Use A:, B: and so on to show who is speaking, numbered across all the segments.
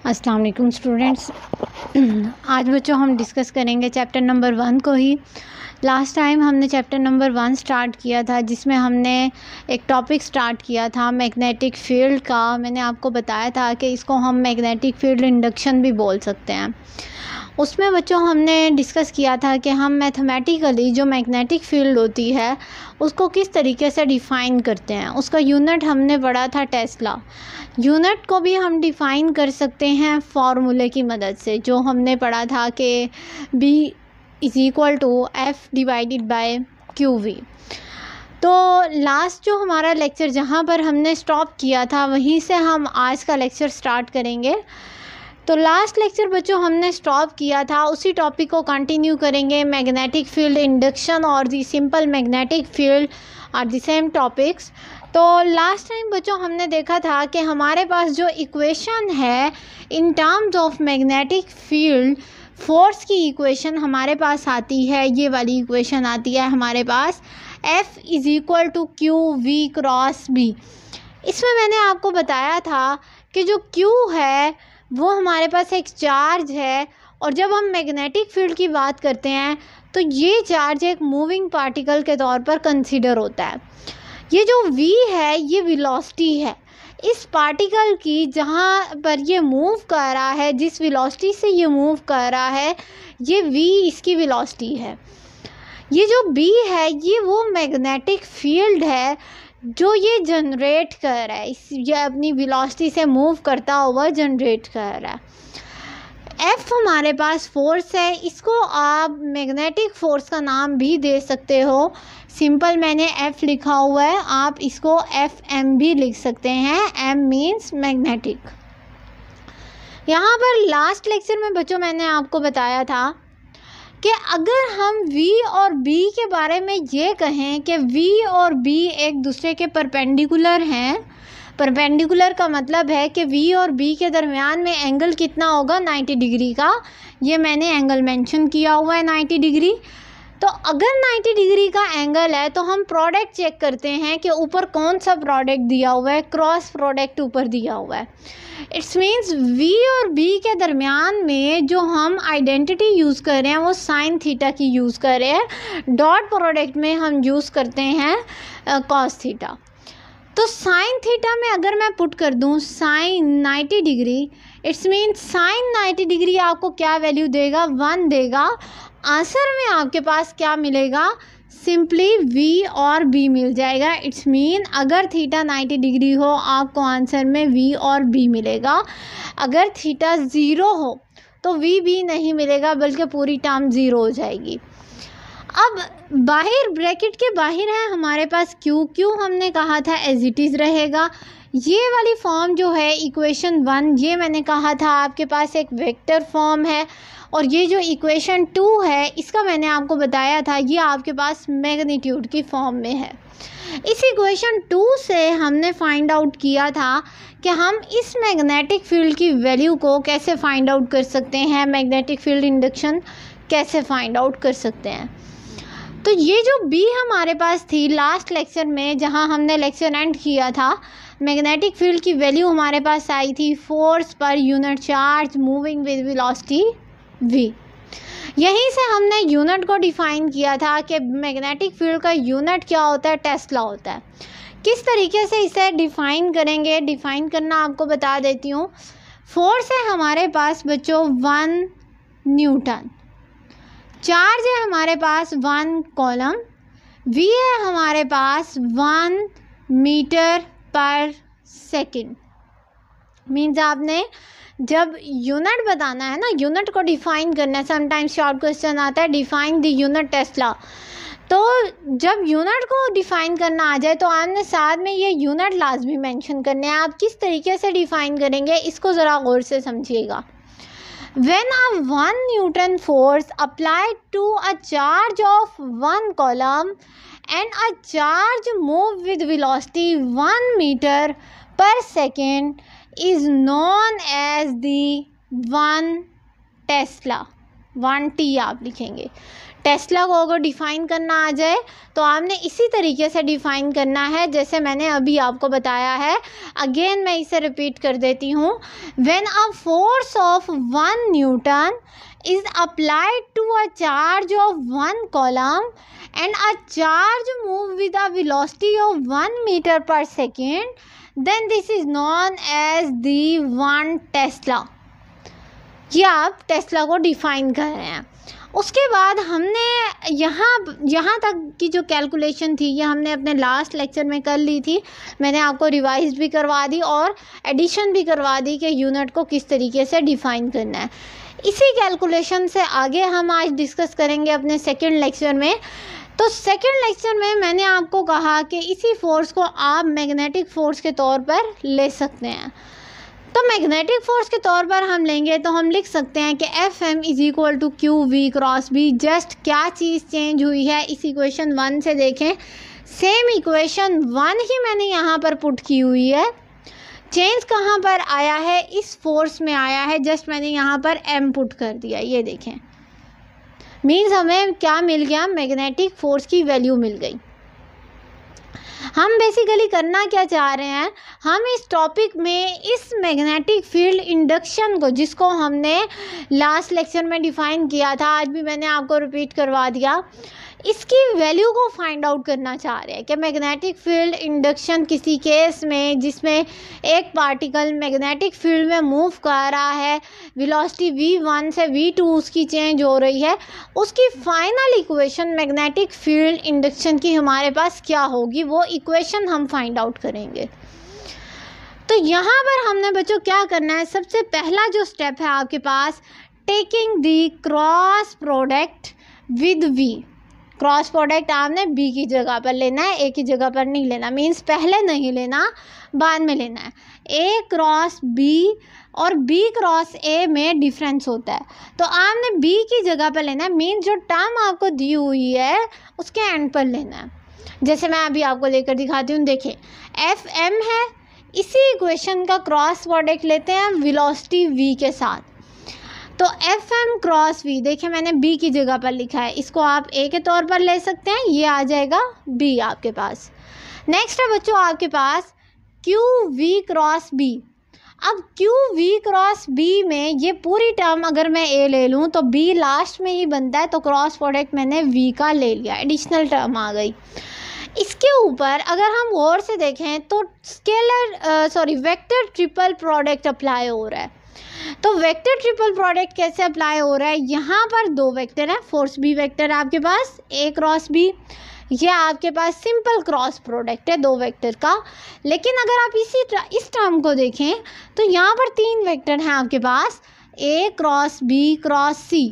A: अस्सलाम वालेकुम स्टूडेंट्स। आज बच्चों हम डिस्कस करेंगे चैप्टर नंबर 1 को ही। लास्ट टाइम हमने चैप्टर नंबर 1 स्टार्ट किया था, जिसमें हमने एक टॉपिक स्टार्ट किया था मैग्नेटिक फील्ड का। मैंने आपको बताया था कि इसको हम मैग्नेटिक फील्ड इंडक्शन भी बोल सकते हैं। उसमें बच्चों हमने डिस्कस किया था कि हम मैथमेटिकली जो मैग्नेटिक फील्ड होती है उसको किस तरीके से डिफ़ाइन करते हैं। उसका यूनिट हमने पढ़ा था टेस्ला। यूनिट को भी हम डिफ़ाइन कर सकते हैं फार्मूले की मदद से, जो हमने पढ़ा था कि B = F/QV। तो लास्ट जो हमारा लेक्चर जहाँ पर हमने स्टॉप किया था वहीं से हम आज का लेक्चर स्टार्ट करेंगे। तो लास्ट लेक्चर बच्चों हमने स्टॉप किया था, उसी टॉपिक को कंटिन्यू करेंगे। मैग्नेटिक फील्ड इंडक्शन और the simple magnetic field are the same topics. तो लास्ट टाइम बच्चों हमने देखा था कि हमारे पास जो इक्वेशन है in terms of magnetic field, force की इक्वेशन हमारे पास आती है, ये वाली इक्वेशन आती है हमारे पास F = QV/B। इसमें मैंने आपको बताया था कि जो Q है वो हमारे पास एक चार्ज है, और जब हम मैग्नेटिक फील्ड की बात करते हैं तो ये चार्ज एक मूविंग पार्टिकल के तौर पर कंसीडर होता है। ये जो V है ये वेलोसिटी है इस पार्टिकल की, जहाँ पर ये मूव कर रहा है, जिस वेलोसिटी से ये मूव कर रहा है, ये V इसकी वेलोसिटी है। ये जो B है ये वो मैग्नेटिक फील्ड है जो ये जनरेट कर रहा है, ये अपनी वेलोसिटी से मूव करता हुआ जनरेट कर रहा है। F हमारे पास फोर्स है, इसको आप मैग्नेटिक फोर्स का नाम भी दे सकते हो। सिंपल मैंने F लिखा हुआ है, आप इसको FM भी लिख सकते हैं। M means magnetic. यहाँ पर लास्ट लेक्चर में बच्चों मैंने आपको बताया था कि अगर हम V और B के बारे में ये कहें कि V और B एक दूसरे के परपेंडिकुलर हैं। परपेंडिकुलर का मतलब है कि V और B के दरमियान में एंगल कितना होगा, 90 डिग्री का। ये मैंने एंगल मेंशन किया हुआ है 90 डिग्री। तो अगर 90 डिग्री का एंगल है तो हम प्रोडक्ट चेक करते हैं कि ऊपर कौन सा प्रोडक्ट दिया हुआ है, क्रॉस प्रोडक्ट ऊपर दिया हुआ है। इट्स मीन्स V और B के दरमियान में जो हम आइडेंटिटी यूज़ कर रहे हैं वो साइन थीटा की यूज़ कर रहे हैं। डॉट प्रोडक्ट में हम यूज़ करते हैं कॉस थीटा। तो साइन थीटा में अगर मैं पुट कर दूं sine 90 degree, it's means sine 90 degree आपको क्या वैल्यू देगा, 1 देगा। आंसर में आपके पास क्या मिलेगा, सिंपली V और B मिल जाएगा। इट्स मीन अगर थीटा 90 डिग्री हो आपको आंसर में V और B मिलेगा। अगर थीटा 0 हो तो V B नहीं मिलेगा, बल्कि पूरी टर्म 0 हो जाएगी। अब बाहर ब्रैकेट के बाहर है हमारे पास Q हमने कहा था एज इट इज़ रहेगा। ये वाली फॉर्म जो है इक्वेशन 1, ये मैंने कहा था आपके पास एक वेक्टर फॉर्म है, और ये जो इक्वेशन 2 है इसका मैंने आपको बताया था ये आपके पास मैग्नीट्यूड की फॉर्म में है। इस इक्वेशन 2 से हमने फाइंड आउट किया था कि हम इस मैग्नेटिक फील्ड की वैल्यू को कैसे फाइंड आउट कर सकते हैं, मैग्नेटिक फील्ड इंडक्शन कैसे फाइंड आउट कर सकते हैं। तो ये जो B हमारे पास थी लास्ट लेक्चर में, जहाँ हमने लेक्चर एंड किया था, मैग्नेटिक फील्ड की वैल्यू हमारे पास आई थी force per unit charge moving with velocity V। यहीं से हमने यूनिट को डिफ़ाइन किया था कि मैग्नेटिक फील्ड का यूनिट क्या होता है, टेस्ला होता है। किस तरीके से इसे डिफ़ाइन करेंगे, डिफ़ाइन करना आपको बता देती हूँ। फोर्स है हमारे पास बच्चों 1 न्यूटन, चार्ज है हमारे पास 1 कॉलम, V है हमारे पास 1 मीटर पर सेकेंड। मीन्स आपने जब यूनिट बताना है ना, यूनिट को डिफ़ाइन करना है, समटाइम्स शॉर्ट क्वेश्चन आता है डिफ़ाइन द यूनिट टेस्ला। तो जब यूनिट को डिफ़ाइन करना आ जाए तो आपने साथ में ये यूनिट लाजमी मेंशन करने हैं। आप किस तरीके से डिफ़ाइन करेंगे इसको ज़रा गौर से समझिएगा। When a 1 Newton force applied to a charge of 1 coulomb and a charge move with velocity 1 meter per second is known as the 1 Tesla। 1 T आप लिखेंगे। टेस्ला को अगर डिफ़ाइन करना आ जाए तो आपने इसी तरीके से डिफ़ाइन करना है जैसे मैंने अभी आपको बताया है। अगेन मैं इसे रिपीट कर देती हूँ। When a force of 1 Newton is applied to a charge of 1 coulomb and a charge move with a velocity of 1 meter per second, then this is known as the 1 Tesla. ये आप Tesla को define कर रहे हैं। उसके बाद हमने यहाँ तक की जो कैलकुलेशन थी ये हमने अपने लास्ट लेक्चर में कर ली थी। मैंने आपको रिवाइज भी करवा दी और एडिशन भी करवा दी कि यूनिट को किस तरीके से डिफ़ाइन करना है। इसी कैलकुलेशन से आगे हम आज डिस्कस करेंगे अपने सेकंड लेक्चर में। तो सेकंड लेक्चर में मैंने आपको कहा कि इसी फोर्स को आप मैग्नेटिक फोर्स के तौर पर ले सकते हैं। तो मैग्नेटिक फोर्स के तौर पर हम लेंगे तो हम लिख सकते हैं कि Fm is equal to Q V cross B. Just क्या चीज़ चेंज हुई है इस इक्वेशन 1 से देखें। सेम इक्वेशन 1 ही मैंने यहाँ पर पुट की हुई है। चेंज कहाँ पर आया है, इस फोर्स में आया है। जस्ट मैंने यहाँ पर m पुट कर दिया, ये देखें। मीन्स हमें क्या मिल गया, मैग्नेटिक फोर्स की वैल्यू मिल गई। हम बेसिकली करना क्या चाह रहे हैं, हम इस टॉपिक में इस मैग्नेटिक फील्ड इंडक्शन को, जिसको हमने लास्ट लेक्चर में डिफ़ाइन किया था, आज भी मैंने आपको रिपीट करवा दिया, इसकी वैल्यू को फाइंड आउट करना चाह रहे हैं कि मैग्नेटिक फील्ड इंडक्शन किसी केस में जिसमें एक पार्टिकल मैग्नेटिक फील्ड में मूव कर रहा है, वेलोसिटी v1 से v2 उसकी चेंज हो रही है, उसकी final equation magnetic field induction की हमारे पास क्या होगी, वो इक्वेशन हम फाइंड आउट करेंगे। तो यहाँ पर हमने बच्चों क्या करना है, सबसे पहला जो स्टेप है आपके पास, taking the cross product with v। Cross product आपने b की जगह पर लेना है, a की जगह पर नहीं लेना। मीन्स पहले नहीं लेना, बाद में लेना है। a क्रॉस b और b क्रॉस a में डिफरेंस होता है, तो आपने b की जगह पर लेना है। मीन्स जो टर्म आपको दी हुई है उसके एंड पर लेना है। जैसे मैं अभी आपको लेकर दिखाती हूँ, देखें Fm है, इसी इक्वेशन का क्रॉस प्रोडक्ट लेते हैं वेलोसिटी v के साथ। तो Fm क्रॉस v, देखिए मैंने b की जगह पर लिखा है, इसको आप a के तौर पर ले सकते हैं, ये आ जाएगा b आपके पास। नेक्स्ट है बच्चों आपके पास qv क्रॉस b। अब qv क्रॉस b में ये पूरी टर्म अगर मैं a ले लूँ तो b लास्ट में ही बनता है, तो क्रॉस प्रोडक्ट मैंने v का ले लिया, एडिशनल टर्म आ गई। इसके ऊपर अगर हम गौर से देखें तो वेक्टर ट्रिपल प्रोडक्ट अप्लाई हो रहा है। तो वेक्टर ट्रिपल प्रोडक्ट कैसे अप्लाई हो रहा है, यहाँ पर दो वेक्टर है, फोर्स बी वेक्टर है आपके पास, a क्रॉस b, ये आपके पास सिंपल क्रॉस प्रोडक्ट है दो वेक्टर का। लेकिन अगर आप इस टर्म को देखें तो यहाँ पर 3 वेक्टर हैं आपके पास, a cross b cross c।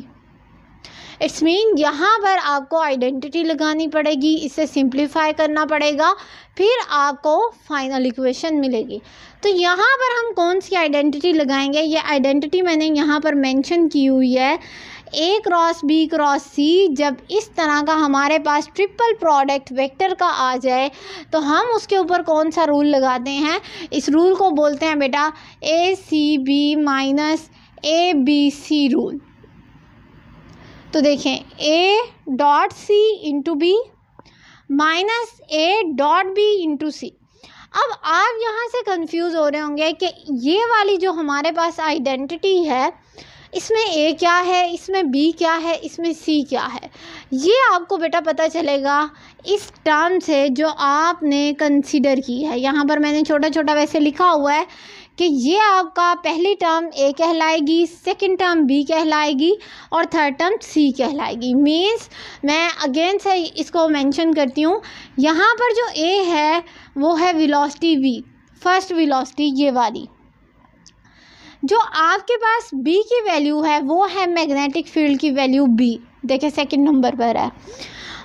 A: It's mean यहाँ पर आपको आइडेंटिटी लगानी पड़ेगी, इसे सिंप्लीफाई करना पड़ेगा, फिर आपको फाइनल इक्वेशन मिलेगी। तो यहाँ पर हम कौन सी आइडेंटिटी लगाएंगे, ये आइडेंटिटी मैंने यहाँ पर मेंशन की हुई है। a cross b cross c जब इस तरह का हमारे पास ट्रिपल प्रोडक्ट वेक्टर का आ जाए तो हम उसके ऊपर कौन सा रूल लगाते हैं, इस रूल को बोलते हैं बेटा ACB माइनस ABC रूल। तो देखें a dot c into b minus a dot b into c। अब आप यहाँ से कंफ्यूज हो रहे होंगे कि ये वाली जो हमारे पास आइडेंटिटी है इसमें a क्या है, इसमें b क्या है, इसमें c क्या है। ये आपको बेटा पता चलेगा इस टर्म से जो आपने कंसीडर की है। यहाँ पर मैंने छोटा छोटा वैसे लिखा हुआ है कि ये आपका पहली टर्म a कहलाएगी, सेकंड टर्म b कहलाएगी और थर्ड टर्म c कहलाएगी। मीन्स मैं अगेन से इसको मेंशन करती हूँ, यहाँ पर जो a है वो है वेलोसिटी v, फर्स्ट वेलोसिटी ये वाली। जो आपके पास b की वैल्यू है वो है मैग्नेटिक फील्ड की वैल्यू b, देखिए सेकंड नंबर पर है।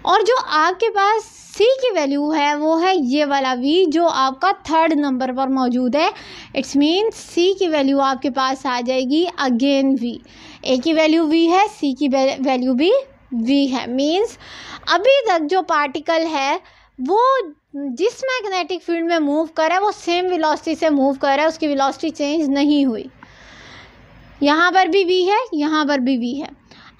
A: और जो आपके पास c की वैल्यू है वो है ये वाला v जो आपका थर्ड नंबर पर मौजूद है। इट्स मीन्स c की वैल्यू आपके पास आ जाएगी अगेन v, a की वैल्यू v है, c की वैल्यू भी v है। मीन्स अभी तक जो पार्टिकल है वो जिस मैग्नेटिक फील्ड में मूव कर रहा है वो सेम वेलोसिटी से मूव कर रहा है, उसकी वेलोसिटी चेंज नहीं हुई। यहाँ पर भी v है, यहाँ पर भी v है।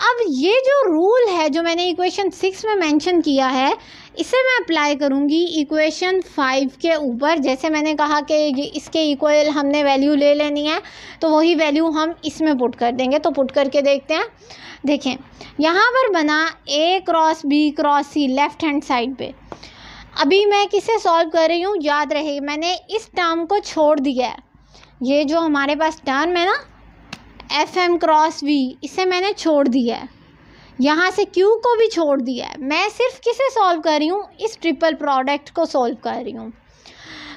A: अब ये जो रूल है जो मैंने इक्वेशन 6 में मेंशन किया है, इसे मैं अप्लाई करूँगी इक्वेशन 5 के ऊपर। जैसे मैंने कहा कि इसके इक्वल हमने वैल्यू ले लेनी है, तो वही वैल्यू हम इसमें पुट कर देंगे। तो पुट करके देखते हैं। देखें, यहाँ पर बना A cross B cross C left hand side पे। अभी मैं किसे सॉल्व कर रही हूँ, याद रहे मैंने इस टर्म को छोड़ दिया है। ये जो हमारे पास टर्म है ना FM क्रॉस V, इसे मैंने छोड़ दिया है, यहाँ से Q को भी छोड़ दिया है। मैं सिर्फ किसे सॉल्व कर रही हूँ, इस ट्रिपल प्रोडक्ट को सॉल्व कर रही हूँ।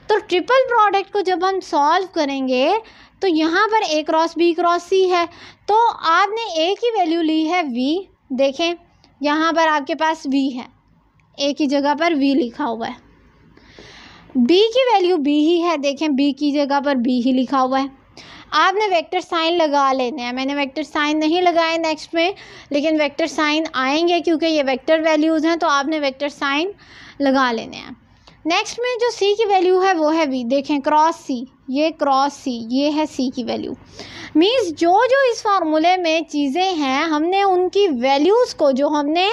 A: तो ट्रिपल प्रोडक्ट को जब हम सॉल्व करेंगे तो यहाँ पर A cross B cross C है, तो आपने A की वैल्यू ली है V। देखें यहाँ पर आपके पास V है, A की जगह पर V लिखा हुआ है। B की वैल्यू B ही है, देखें B की जगह पर B ही लिखा हुआ है। आपने वेक्टर साइन लगा लेने हैं। मैंने वेक्टर साइन नहीं लगाए नेक्स्ट में, लेकिन वेक्टर साइन आएंगे क्योंकि ये वेक्टर वैल्यूज़ हैं, तो आपने वेक्टर साइन लगा लेने हैं। नेक्स्ट में जो C की वैल्यू है वो है V। देखें क्रॉस C, ये क्रॉस C, ये है C की वैल्यू। मीन्स जो जो इस फार्मूले में चीज़ें हैं, हमने उनकी वैल्यूज़ को जो हमने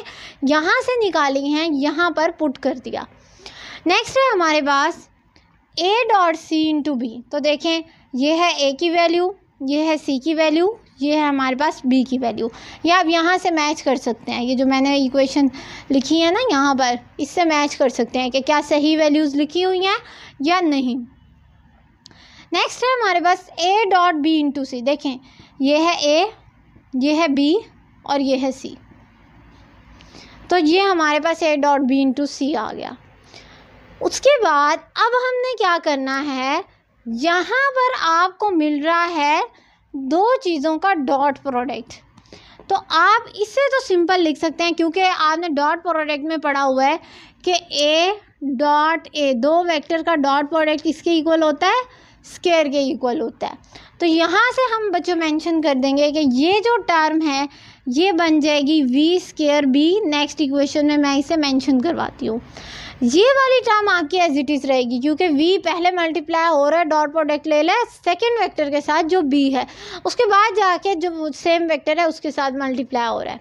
A: यहाँ से निकाली हैं यहाँ पर पुट कर दिया। नेक्स्ट है हमारे पास A dot C into B। तो देखें ये है A की वैल्यू, ये है C की वैल्यू, ये है हमारे पास B की वैल्यू। ये आप यहाँ से मैच कर सकते हैं। ये जो मैंने इक्वेशन लिखी है ना यहाँ पर, इससे मैच कर सकते हैं कि क्या सही वैल्यूज़ लिखी हुई हैं या नहीं। नेक्स्ट है हमारे पास A dot B into C। देखें ये है A, ये है B और ये है C। तो ये हमारे पास A dot B into C आ गया। उसके बाद अब हमने क्या करना है, यहाँ पर आपको मिल रहा है दो चीज़ों का डॉट प्रोडक्ट। तो आप इसे तो सिंपल लिख सकते हैं क्योंकि आपने डॉट प्रोडक्ट में पढ़ा हुआ है कि A डॉट A, दो वेक्टर का डॉट प्रोडक्ट किसके इक्वल होता है, स्क्वायर के इक्वल होता है। तो यहाँ से हम बच्चों मेंशन कर देंगे कि ये जो टर्म है ये बन जाएगी V square B। Next equation में मैं इसे मेंशन करवाती हूँ। ये वाली टर्म आपकी एज इट इज़ रहेगी क्योंकि V पहले मल्टीप्लाई हो रहा है, डॉट प्रोडक्ट ले ले सेकेंड वेक्टर के साथ जो B है, उसके बाद जाके जो सेम वेक्टर है उसके साथ मल्टीप्लाई हो रहा है।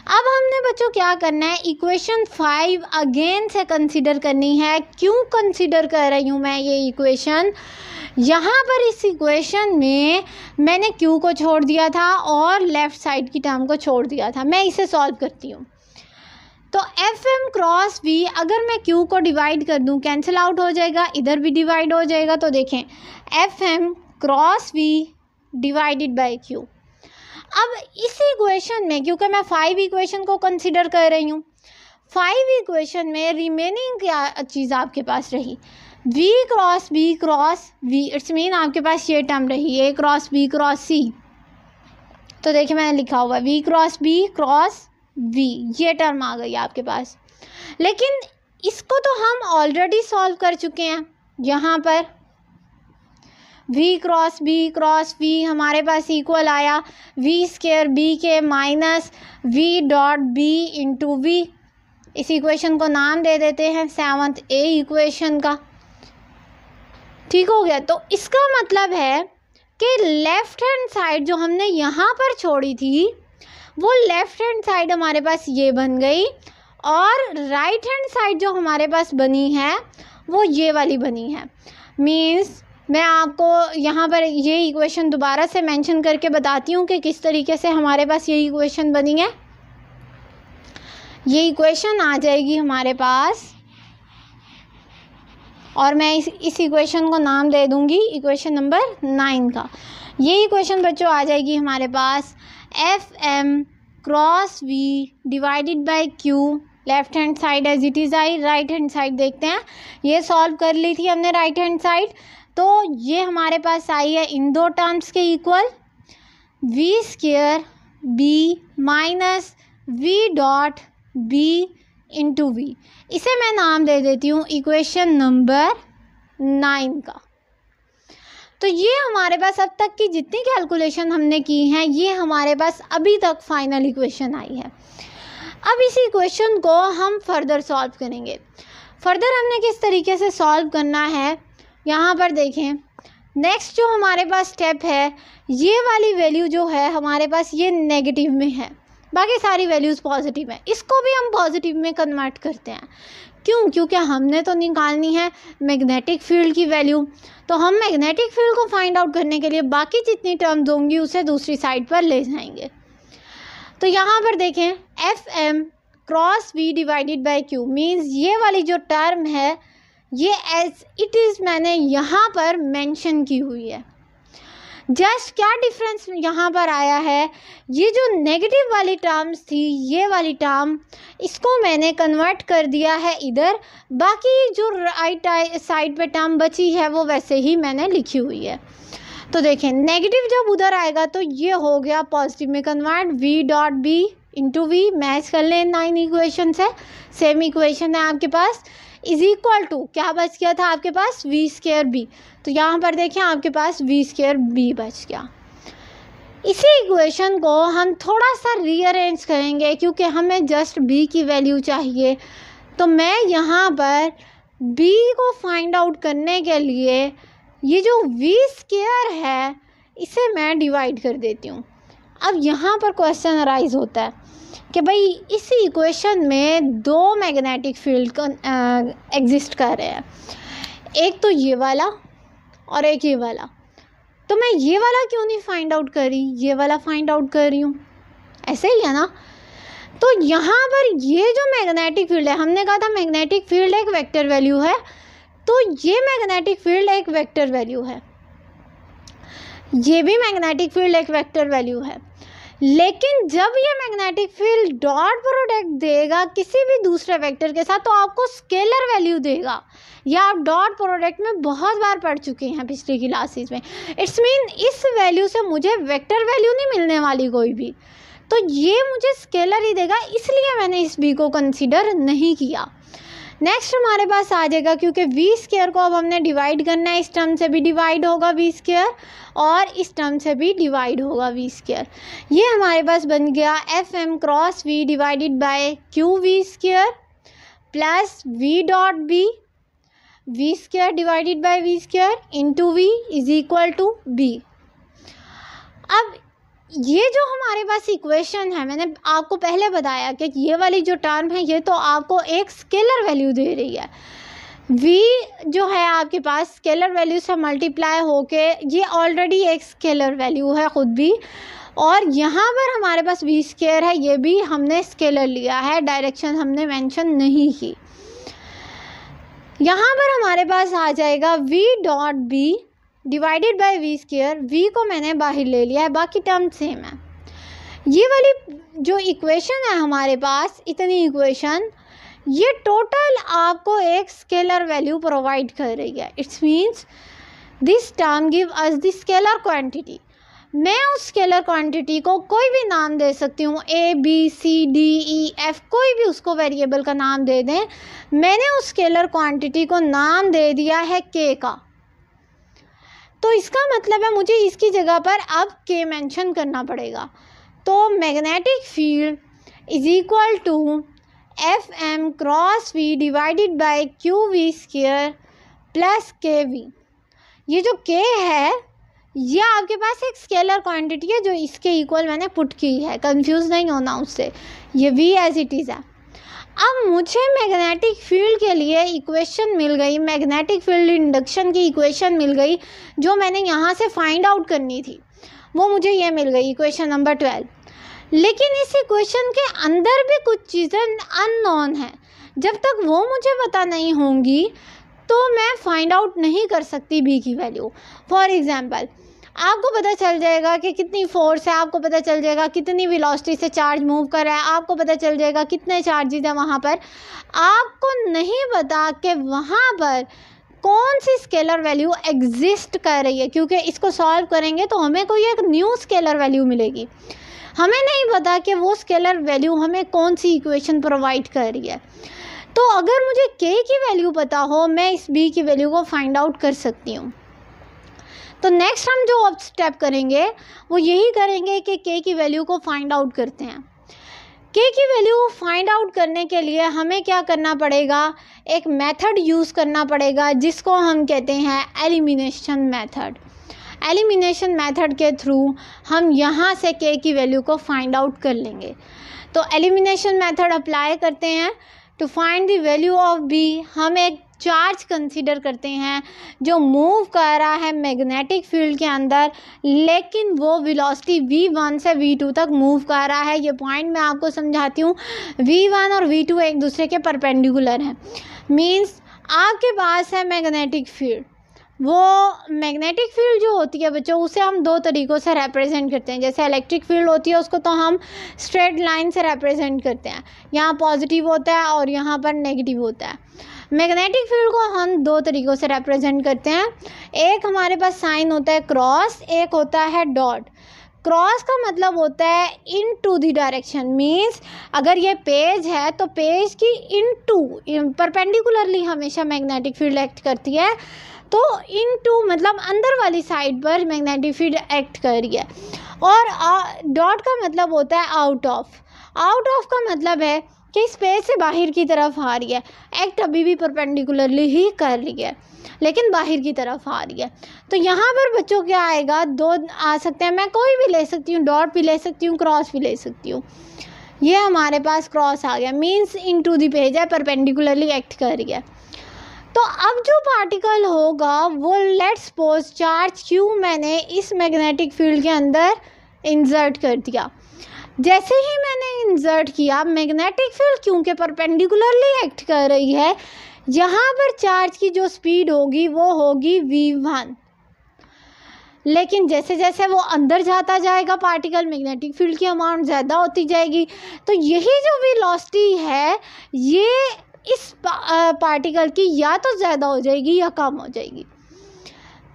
A: अब हमने बच्चों क्या करना है, इक्वेशन 5 अगेन से कंसीडर करनी है। क्यों कंसीडर कर रही हूँ मैं ये इक्वेशन, यहाँ पर इस इक्वेशन में मैंने Q को छोड़ दिया था और लेफ़्ट साइड की टर्म को छोड़ दिया था। मैं इसे सॉल्व करती हूँ। तो FM क्रॉस V, अगर मैं Q को डिवाइड कर दूँ कैंसिल आउट हो जाएगा, इधर भी डिवाइड हो जाएगा। तो देखें FM cross V divided by Q। अब इस इक्वेशन में क्योंकि मैं 5 इक्वेशन को कंसीडर कर रही हूँ, 5 इक्वेशन में रिमेनिंग क्या चीज़ आपके पास रही, V cross B cross V। It's mean आपके पास ये टर्म रही A cross B cross C। तो देखिए मैंने लिखा हुआ V cross B cross V, ये टर्म आ गई आपके पास। लेकिन इसको तो हम ऑलरेडी सॉल्व कर चुके हैं। यहाँ पर V cross B cross V हमारे पास इक्वल आया V स्क्वायर B के minus V dot B into V। इस इक्वेशन को नाम दे देते हैं 7th A इक्वेशन का। ठीक हो गया। तो इसका मतलब है कि लेफ़्ट हैंड साइड जो हमने यहाँ पर छोड़ी थी वो लेफ़्ट हैंड साइड हमारे पास ये बन गई, और राइट हैंड साइड जो हमारे पास बनी है वो ये वाली बनी है। मीन्स मैं आपको यहाँ पर ये इक्वेशन दोबारा से मेंशन करके बताती हूँ कि किस तरीके से हमारे पास ये इक्वेशन बनी है। ये इक्वेशन आ जाएगी हमारे पास, और मैं इस इक्वेशन को नाम दे दूँगी इक्वेशन नंबर 9 का। ये इक्वेशन बच्चों आ जाएगी हमारे पास FM cross V divided by Q। Left hand side as it is I, right hand side देखते हैं। ये सॉल्व कर ली थी हमने राइट हैंड साइड, तो ये हमारे पास आई है इन दो टर्म्स के equal V square B minus V dot B into V। इसे मैं नाम दे देती हूँ इक्वेशन नंबर 9 का। तो ये हमारे पास अब तक की जितनी कैलकुलेशन हमने की हैं ये हमारे पास अभी तक फाइनल इक्वेशन आई है। अब इस इक्वेशन को हम फर्दर सॉल्व करेंगे। फर्दर हमने किस तरीके से सॉल्व करना है, यहाँ पर देखें। नेक्स्ट जो हमारे पास स्टेप है, ये वाली वैल्यू जो है हमारे पास ये नेगेटिव में है, बाकी सारी वैल्यूज़ पॉजिटिव हैं। इसको भी हम पॉजिटिव में कन्वर्ट करते हैं। क्यों? क्योंकि हमने तो निकालनी है मैग्नेटिक फील्ड की वैल्यू। तो हम मैग्नेटिक फील्ड को फाइंड आउट करने के लिए बाकी जितनी टर्म्स होंगी उसे दूसरी साइड पर ले जाएंगे। तो यहाँ पर देखें FM cross V divided by Q means ये वाली जो टर्म है ये एज इट इज़ मैंने यहाँ पर मेंशन की हुई है। जस्ट क्या डिफरेंस यहाँ पर आया है, ये जो नेगेटिव वाली टर्म्स थी ये वाली टर्म इसको मैंने कन्वर्ट कर दिया है इधर, बाकी जो राइट साइड पे टर्म बची है वो वैसे ही मैंने लिखी हुई है। तो देखें नेगेटिव जब उधर आएगा तो ये हो गया पॉजिटिव में convert, V dot B into V match कर लें 9 इक्वेशन से, सेम इक्वेशन है आपके पास, इज इक्वल टू क्या बच गया था आपके पास V स्क्वायर B। तो यहाँ पर देखें आपके पास V स्क्वायर B बच गया। इसी इक्वेशन को हम थोड़ा सा रीअरेंज करेंगे क्योंकि हमें जस्ट B की वैल्यू चाहिए। तो मैं यहाँ पर B को फाइंड आउट करने के लिए ये जो V स्क्वायर है इसे मैं डिवाइड कर देती हूँ। अब यहाँ पर क्वेश्चन अराइज होता है कि भाई इस इक्वेशन में दो मैग्नेटिक फील्ड एग्जिस्ट कर रहे हैं, एक तो ये वाला और एक ये वाला। तो मैं ये वाला क्यों नहीं फाइंड आउट कर रही, ये वाला फाइंड आउट कर रही हूँ, ऐसे ही है ना। तो यहाँ पर ये जो मैग्नेटिक फील्ड है, हमने कहा था मैग्नेटिक फील्ड एक वेक्टर वैल्यू है, तो ये मैग्नेटिक फील्ड एक वेक्टर वैल्यू है, ये भी मैग्नेटिक फील्ड एक वेक्टर वैल्यू है। लेकिन जब ये मैग्नेटिक फील्ड डॉट प्रोडक्ट देगा किसी भी दूसरे वेक्टर के साथ तो आपको स्केलर वैल्यू देगा। या आप डॉट प्रोडक्ट में बहुत बार पढ़ चुके हैं पिछली क्लासेस में। इट्स मीन इस वैल्यू से मुझे वेक्टर वैल्यू नहीं मिलने वाली कोई भी, तो ये मुझे स्केलर ही देगा, इसलिए मैंने इस B को कंसीडर नहीं किया। नेक्स्ट हमारे पास आ जाएगा, क्योंकि V स्क्वायर को अब हमने डिवाइड करना है, इस टर्म से भी डिवाइड होगा V स्क्वायर और इस टर्म से भी डिवाइड होगा V स्क्वायर। ये हमारे पास बन गया FM cross V divided by QV square plus V dot B V square divided by V square into V is equal to B। अब ये जो हमारे पास इक्वेशन है, मैंने आपको पहले बताया कि ये वाली जो टर्म है ये तो आपको एक स्केलर वैल्यू दे रही है। V जो है आपके पास स्केलर वैल्यू से मल्टीप्लाई होके ये ऑलरेडी एक स्केलर वैल्यू है खुद भी, और यहाँ पर हमारे पास V स्क्वायर है, ये भी हमने स्केलर लिया है, डायरेक्शन हमने मेंशन नहीं की। यहाँ पर हमारे पास आ जाएगा V dot B divided by V square. V को मैंने बाहर ले लिया है, बाकी टर्म सेम है। ये वाली जो इक्वेशन है हमारे पास, इतनी इक्वेशन, ये टोटल आपको एक स्केलर वैल्यू प्रोवाइड कर रही है। It's means this term give us the scalar quantity. मैं उस स्केलर क्वांटिटी को कोई भी नाम दे सकती हूँ, A B C D E F, कोई भी उसको वेरिएबल का नाम दे दें। मैंने उस स्केलर क्वांटिटी को नाम दे दिया है K का, तो इसका मतलब है मुझे इसकी जगह पर अब K मेंशन करना पड़ेगा। तो magnetic field is equal to FM cross V divided by QV square plus KV। ये जो K है ये आपके पास एक स्केलर क्वांटिटी है जो इसके इक्वल मैंने पुट की है, कंफ्यूज नहीं होना उससे, ये V एज इट इज़ है। अब मुझे मैग्नेटिक फील्ड के लिए इक्वेशन मिल गई, मैग्नेटिक फील्ड इंडक्शन की इक्वेशन मिल गई जो मैंने यहाँ से फाइंड आउट करनी थी, वो मुझे ये मिल गई इक्वेशन नंबर 12। लेकिन इस इक्वेशन के अंदर भी कुछ चीज़ें अननोन हैं, जब तक वो मुझे पता नहीं होंगी तो मैं फाइंड आउट नहीं कर सकती B की वैल्यू। फॉर एग्जांपल आपको पता चल जाएगा कि कितनी फोर्स है, आपको पता चल जाएगा कितनी वेलोसिटी से चार्ज मूव कर रहा है, आपको पता चल जाएगा कितने चार्जेस हैं वहाँ पर। आपको नहीं पता कि वहाँ पर कौन सी स्केलर वैल्यू एग्जिस्ट कर रही है, क्योंकि इसको सॉल्व करेंगे तो हमें कोई एक न्यू स्केलर वैल्यू मिलेगी। हमें नहीं पता कि वो स्केलर वैल्यू हमें कौन सी इक्वेशन प्रोवाइड कर रही है। तो अगर मुझे K की वैल्यू पता हो, मैं इस B की वैल्यू को फाइंड आउट कर सकती हूँ। तो नेक्स्ट हम जो अब स्टेप करेंगे वो यही करेंगे कि K की वैल्यू को फाइंड आउट करते हैं। K की वैल्यू को फाइंड आउट करने के लिए हमें क्या करना पड़ेगा, एक मेथड यूज़ करना पड़ेगा जिसको हम कहते हैं एलिमिनेशन मेथड। एलिमिनेशन मेथड के थ्रू हम यहाँ से K की वैल्यू को फाइंड आउट कर लेंगे। तो एलिमिनेशन मेथड अप्लाई करते हैं। To find the value of B, हम एक चार्ज कंसीडर करते हैं जो मूव कर रहा है मैग्नेटिक फील्ड के अंदर, लेकिन वो वेलोसिटी v1 से v2 तक मूव कर रहा है। ये पॉइंट मैं आपको समझाती हूँ। v1 और v2 एक दूसरे के परपेंडिकुलर हैं। मींस आपके पास है मैग्नेटिक फील्ड, वो मैग्नेटिक फील्ड जो होती है बच्चों, उसे हम दो तरीक़ों से रिप्रेजेंट करते हैं। जैसे इलेक्ट्रिक फील्ड होती है उसको तो हम स्ट्रेट लाइन से रिप्रेजेंट करते हैं, यहाँ पॉजिटिव होता है और यहाँ पर नेगेटिव होता है। मैग्नेटिक फील्ड को हम दो तरीक़ों से रिप्रेजेंट करते हैं। एक हमारे पास साइन होता है क्रॉस, एक होता है डॉट। क्रॉस का मतलब होता है इन टू दी डायरेक्शन, मीन्स अगर ये पेज है तो पेज की इन टू परपेंडिकुलरली हमेशा मैग्नेटिक फील्ड एक्ट करती है। तो इन टू मतलब अंदर वाली साइड पर मैग्नेटिक फील्ड एक्ट कर रही है। और डॉट का मतलब होता है आउट ऑफ। आउट ऑफ का मतलब है कि स्पेस से बाहर की तरफ आ रही है, एक्ट अभी भी परपेंडिकुलरली ही कर रही है लेकिन बाहर की तरफ आ रही है। तो यहाँ पर बच्चों क्या आएगा, दो आ सकते हैं, मैं कोई भी ले सकती हूँ, डॉट भी ले सकती हूँ, क्रॉस भी ले सकती हूँ। ये हमारे पास क्रॉस आ गया, means into the page है, परपेंडिकुलरली एक्ट कर रही है। तो अब जो पार्टिकल होगा वो लेट्स सपोज चार्ज क्यू मैंने इस मैग्नेटिक फील्ड के अंदर इंसर्ट कर दिया। जैसे ही मैंने इंसर्ट किया, मैग्नेटिक फील्ड क्योंकि परपेंडिकुलरली एक्ट कर रही है, यहाँ पर चार्ज की जो स्पीड होगी वो होगी v1। लेकिन जैसे जैसे वो अंदर जाता जाएगा पार्टिकल, मैग्नेटिक फील्ड की अमाउंट ज़्यादा होती जाएगी। तो यही जो वेलोसिटी है ये इस पार्टिकल की या तो ज़्यादा हो जाएगी या कम हो जाएगी।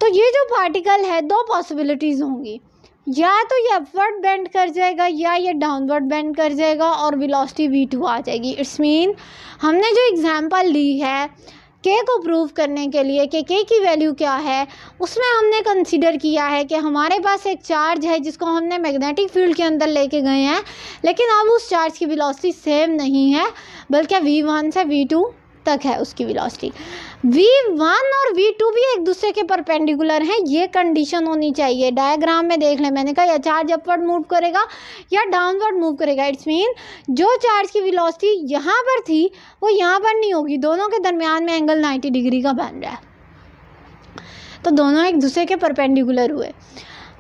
A: तो ये जो पार्टिकल है, दो पॉसिबिलिटीज़ होंगी, या तो ये अपवर्ड बेंड कर जाएगा या ये डाउनवर्ड बेंड कर जाएगा और वेलोसिटी v2 आ जाएगी। इट्स मीन हमने जो एग्जांपल ली है k को प्रूव करने के लिए कि k की वैल्यू क्या है, उसमें हमने कंसीडर किया है कि हमारे पास एक चार्ज है जिसको हमने मैग्नेटिक फील्ड के अंदर लेके गए हैं, लेकिन अब उस चार्ज की वेलोसिटी सेम नहीं है बल्कि v1 से v2 तक है उसकी वेलोसिटी। v1 और v2 भी एक दूसरे के परपेंडिकुलर हैं, ये कंडीशन होनी चाहिए। डायग्राम में देख लें, मैंने कहा या चार्ज अपवर्ड मूव करेगा या डाउनवर्ड मूव करेगा। इट्स मीन जो चार्ज की वेलोसिटी यहाँ पर थी वो यहाँ पर नहीं होगी, दोनों के दरमियान में एंगल 90 डिग्री का बन रहा है, तो दोनों एक दूसरे के परपेंडिकुलर हुए।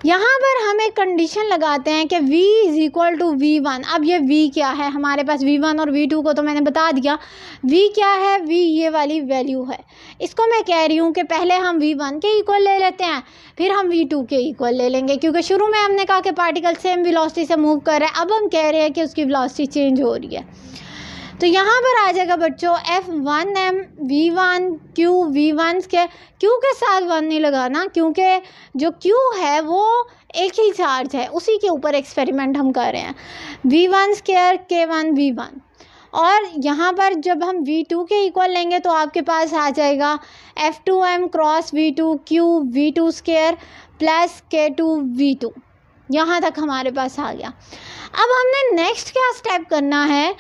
A: यहाँ पर हम एक कंडीशन लगाते हैं कि v is equal to v1। अब ये v क्या है, हमारे पास v1 और v2 को तो मैंने बता दिया। v क्या है, v ये वाली वैल्यू है। इसको मैं कह रही हूँ कि पहले हम v1 के इक्वल ले लेते हैं, फिर हम v2 के इक्वल ले लेंगे, क्योंकि शुरू में हमने कहा कि पार्टिकल सेम वेलोसिटी से मूव कर रहा है, अब हम कह रहे हैं कि उसकी वेलोसिटी चेंज हो रही है। तो यहाँ पर आ जाएगा बच्चों F1m v1 q v1 के q के साथ 1 नहीं लगाना, क्योंकि जो q है वो एक ही चार्ज है, उसी के ऊपर एक्सपेरिमेंट हम कर रहे हैं। v1 स्क्वायर k1 v1, और यहाँ पर जब हम v2 के इक्वल लेंगे तो आपके पास आ जाएगा F2m cross v2 q v2 square plus k2 v2। यहाँ तक हमारे पास आ गया। अब हमने नेक्स्ट क्या स्टेप करना है,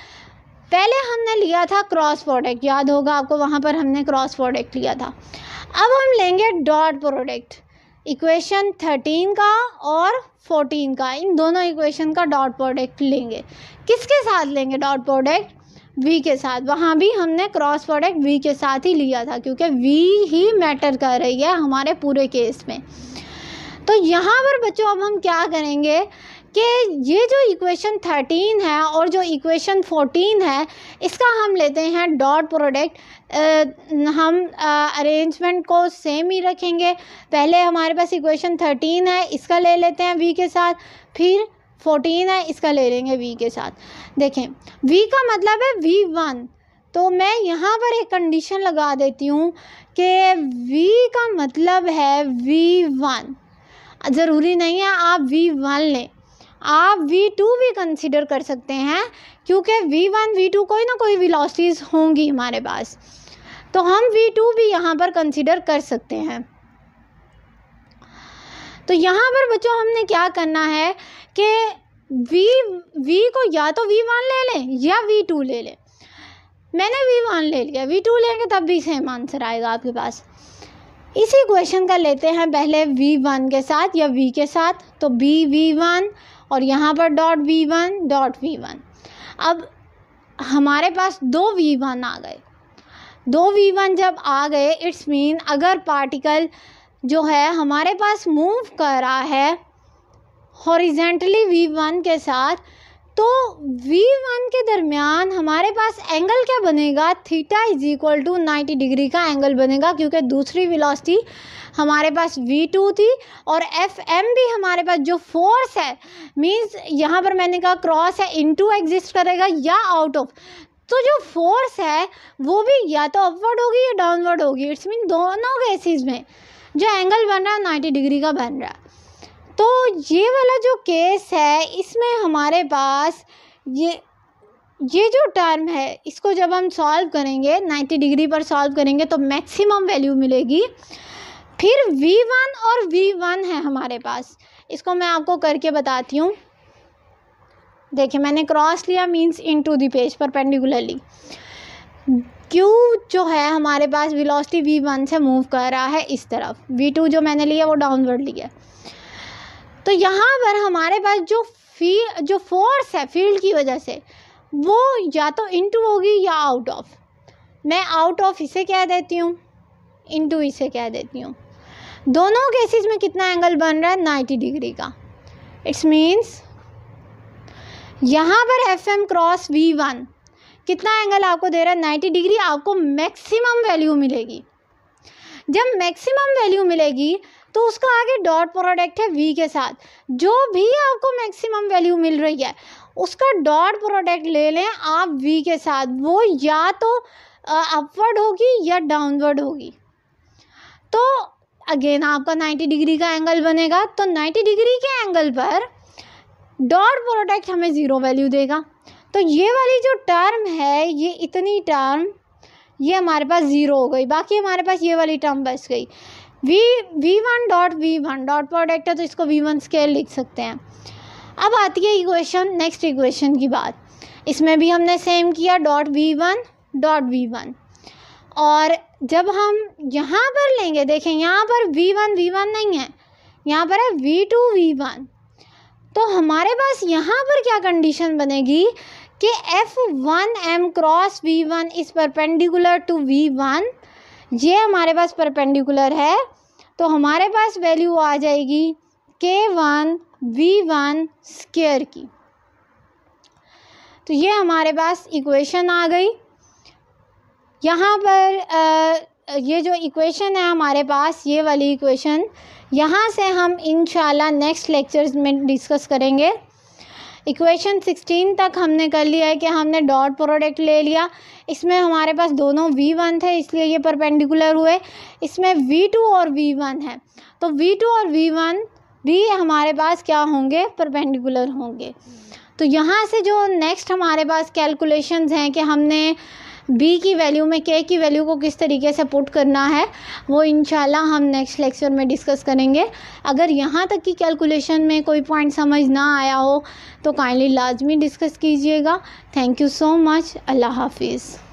A: पहले हमने लिया था क्रॉस प्रोडक्ट, याद होगा आपको, वहाँ पर हमने क्रॉस प्रोडक्ट लिया था। अब हम लेंगे डॉट प्रोडक्ट, इक्वेशन 13 का और 14 का, इन दोनों इक्वेशन का डॉट प्रोडक्ट लेंगे। किसके साथ लेंगे डॉट प्रोडक्ट, v के साथ। वहाँ भी हमने क्रॉस प्रोडक्ट v के साथ ही लिया था, क्योंकि v ही मैटर कर रही है हमारे पूरे केस में। तो यहाँ पर बच्चों अब हम क्या करेंगे कि ये जो इक्वेशन 13 है और जो इक्वेशन 14 है, इसका हम लेते हैं डॉट प्रोडक्ट। हम अरेंजमेंट को सेम ही रखेंगे। पहले हमारे पास इक्वेशन 13 है, इसका ले लेते हैं v के साथ, फिर 14 है, इसका ले लेंगे v के साथ। देखें v का मतलब है v1, तो मैं यहाँ पर एक कंडीशन लगा देती हूँ कि v का मतलब है v1। ज़रूरी नहीं है आप v1 लें, आप v2 भी कंसीडर कर सकते हैं, क्योंकि v1 v2 कोई ना कोई वेलोसिटीज़ होंगी हमारे पास, तो हम v2 भी यहाँ पर कंसीडर कर सकते हैं। तो यहाँ पर बच्चों हमने क्या करना है कि v को या तो v1 ले लें या v2 ले लें। मैंने v1 ले लिया, v2 लेंगे तब भी सेम आंसर आएगा आपके पास। इसी क्वेश्चन का लेते हैं पहले v1 के साथ या v के साथ, तो b v1 और यहाँ पर डॉट v1 डॉट v1। अब हमारे पास 2 V1 आ गए। 2 V1 जब आ गए, इट्स मीन अगर पार्टिकल जो है हमारे पास मूव कर रहा है हॉरिजेंटली V1 के साथ, तो V1 के दरमियान हमारे पास एंगल क्या बनेगा, theta is equal to 90 degree का एंगल बनेगा, क्योंकि दूसरी वेलोसिटी हमारे पास V2 थी और Fm भी हमारे पास जो फोर्स है, मींस यहाँ पर मैंने कहा क्रॉस है, इनटू एग्जिस्ट करेगा या आउट ऑफ, तो जो फोर्स है वो भी या तो अपवर्ड होगी या डाउनवर्ड होगी। इट्स मीन दोनों केसेस में जो एंगल बन रहा है 90 डिग्री का बन रहा है। तो ये वाला जो केस है, इसमें हमारे पास ये जो टर्म है, इसको जब हम सॉल्व करेंगे 90 डिग्री पर सॉल्व करेंगे तो मैक्सिमम वैल्यू मिलेगी। फिर V1 और V1 है हमारे पास, इसको मैं आपको करके बताती हूँ। देखिए मैंने क्रॉस लिया, means into the page perpendicularly. Q जो है हमारे पास वेलोसिटी V1 से मूव कर रहा है इस तरफ, V2 जो मैंने लिया वो डाउनवर्ड लिया। तो यहाँ पर हमारे पास जो फोर्स है फील्ड की वजह से, वो या तो इनटू होगी या आउट ऑफ। मैं आउट ऑफ इसे कह देती हूँ, इनटू इसे कह देती हूँ। दोनों केसेस में कितना एंगल बन रहा है, 90 डिग्री का। इट्स मीन्स यहाँ पर Fm क्रॉस V1 कितना एंगल आपको दे रहा है, 90 डिग्री। आपको मैक्सिमम वैल्यू मिलेगी। जब मैक्सिमम वैल्यू मिलेगी तो उसका आगे डॉट प्रोडक्ट है V के साथ। जो भी आपको मैक्सिमम वैल्यू मिल रही है उसका डॉट प्रोडक्ट ले लें आप V के साथ, वो या तो अपवर्ड होगी या डाउनवर्ड होगी। तो अगेन आपका 90 डिग्री का एंगल बनेगा। तो 90 डिग्री के एंगल पर डॉट प्रोडक्ट हमें 0 वैल्यू देगा। तो ये वाली जो टर्म है, ये इतनी टर्म ये हमारे पास 0 हो गई, बाकी हमारे पास ये वाली टर्म बच गई। V1 डॉट प्रोडक्ट है तो इसको V1 स्केल लिख सकते हैं। अब आती है इक्वेशन, नेक्स्ट इक्वेशन की बात। इसमें भी हमने सेम किया, डॉट V1 और जब हम यहाँ पर लेंगे, देखें यहाँ पर V1 नहीं है, यहाँ पर है V2 V1। तो हमारे पास यहाँ पर क्या कंडीशन बनेगी कि F1m cross V1 is perpendicular to V1। ये हमारे पास परपेंडिकुलर है, तो हमारे पास वैल्यू आ जाएगी K1 V1 स्क्वायर की। तो ये हमारे पास इक्वेशन आ गई। यहाँ पर ये जो इक्वेशन है हमारे पास, ये वाली इक्वेशन, यहाँ से हम इंशाल्लाह नेक्स्ट लेक्चर्स में डिस्कस करेंगे। इक्वेशन 16 तक हमने कर लिया है कि हमने डॉट प्रोडक्ट ले लिया। इसमें हमारे पास दोनों V1 थे इसलिए ये परपेंडिकुलर हुए। इसमें V2 और V1 है, तो V2 और V1 भी हमारे पास क्या होंगे, परपेंडिकुलर होंगे। तो यहाँ से जो नेक्स्ट हमारे पास कैलकुलेशंस हैं कि हमने B की वैल्यू में K की वैल्यू को किस तरीके से पुट करना है, वो इंशाल्लाह हम नेक्स्ट लेक्चर में डिस्कस करेंगे। अगर यहाँ तक की कैलकुलेशन में कोई पॉइंट समझ ना आया हो तो काइंडली लाजमी डिस्कस कीजिएगा। Thank you so much. अल्लाह हाफिज़।